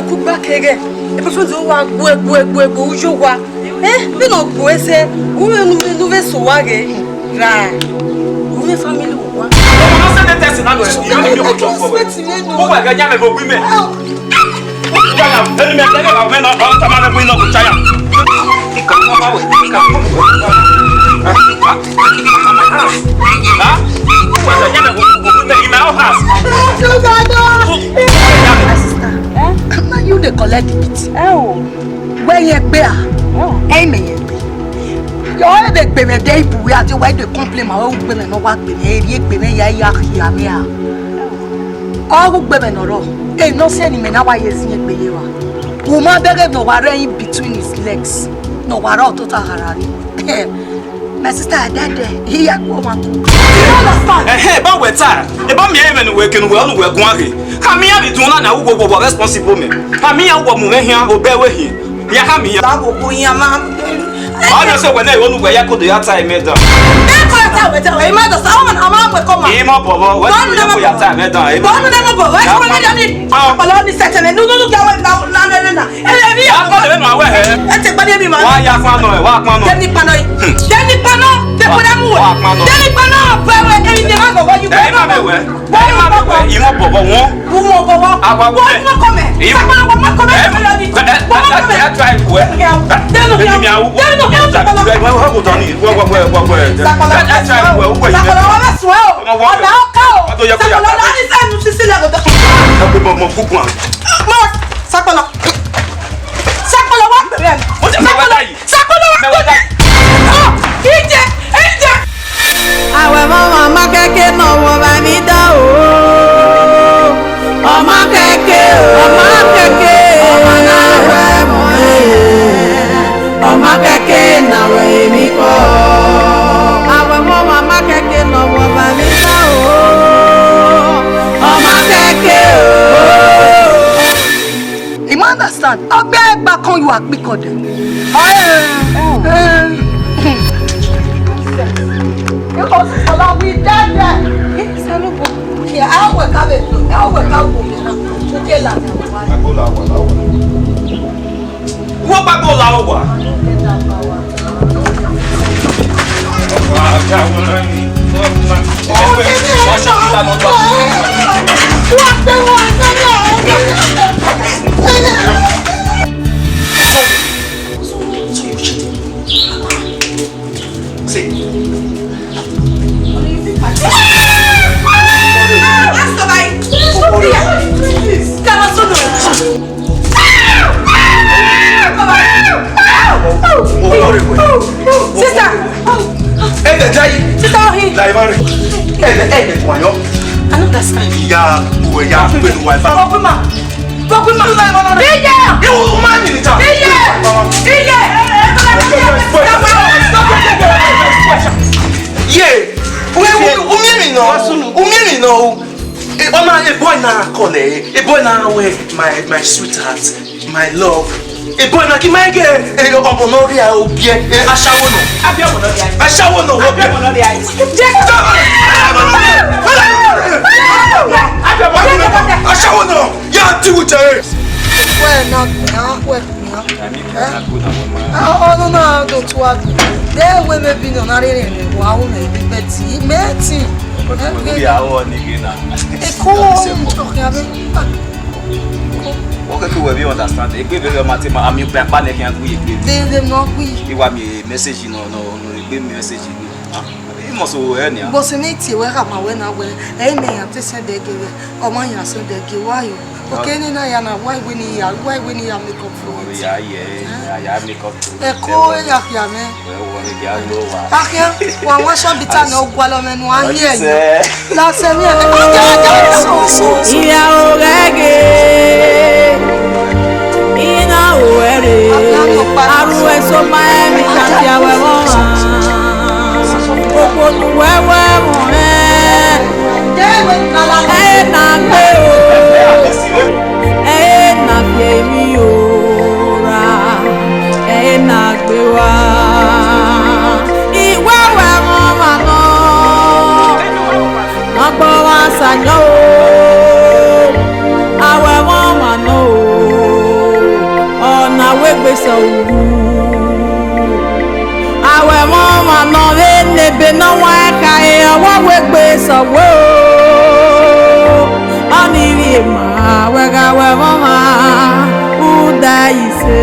cook back again. If you do work, you work. We no go say, we no be so wage. Right. We family work. No say the test na no. You go talk for. Who wa ga nyame go women. Ya, tell me tell me na on tama na go no go chaya. Ikama we. Ha? Wa nyame go women in my house. Now you the collect it. Where you be? Amen. You all the payment day we are the way to complain my own women no work with payment ya. All women or ain't no say any man why you see it be you. Woman beg no ware in between his legs. No ware out total harari. My sister that day he had woman. Hey, but we tired. About me even working well we going. Come here be doing na wo go responsible me. Come here wo mu here obey we here. Ya come here. That go here man. I just say when I want to go ya ko the time me down. We mother someone among we come. E mo bobo, we go ya time me down. Don't never go. Why come on me? Follow the setting. No get na. Ya go le ma we he. E te pade mi ma. Wa ya kwa no e, wa kwa no. Deni pano. Deni pano. Te pode mu. Deni pano. Pewe e ni ma go you. E ma me we. E ma me we. E mo bobo won. Wo mo bobo. Agba wo. Wo mo come. Sakolo wo mo come. I try we. Deno mi awu. Deno we ho go down ni. Wo. I try we. Sakolo wo ma so o. Oda o ka o. Sakolo la ni se nu sisi le go do. Mo fuku an. Mo sakolo. Sakolo wa bere. Sakolo wa bere. Oh, ije. Awe mama keke no wo ba mi da o. Ọmọ keke o. Ọmọ na we mo e. Ọmọ keke na we mi ko. Awe mama keke no wo ba mi da o. Ọmọ keke o. You understand? Obe back on you akpi kode. You go along with that. Yeah, I will have it. I will have it. Okay, la. Wo ba go la wa. My sweetheart, my love. A boy na ki my get omonoria obie ashawo no. Ashawo no obie. Ashawo no. Ya ti wuche. No, don't work. There we may be no really wow, maybe Betty, Betty. Okay, we understand. If we very much, I'm you back back again. They not we. You want me message? No, give me message. You must go any. Boss, need where am I when I will? Amen. I just said they give. Oh my, I said they give. Why? Okay, Nina, why we need makeup for? Yeah, makeup. Eko ya me. Akia, wa so bita na ogwalo menu an here. La se mi e. Iya orege. Ina owere. Aru eso ma mi kan ti awe mo. Opo nu wewe mo e. Na gbe o. Na fie mi o ra. Na gbe wa. Iwe we mo ma no. Na gbo wa sanyo o. Awe mo ma no. gbé sọ wú. Àwẹ̀ mọ́mọ́ náà lé níbi náà wọ́n ẹ̀ka èèyàn wọ́n wé gbé sọ wó. Ọ́nì rí èèmọ̀ àwẹ̀ mọ́mọ́ ó dá yìí ṣe.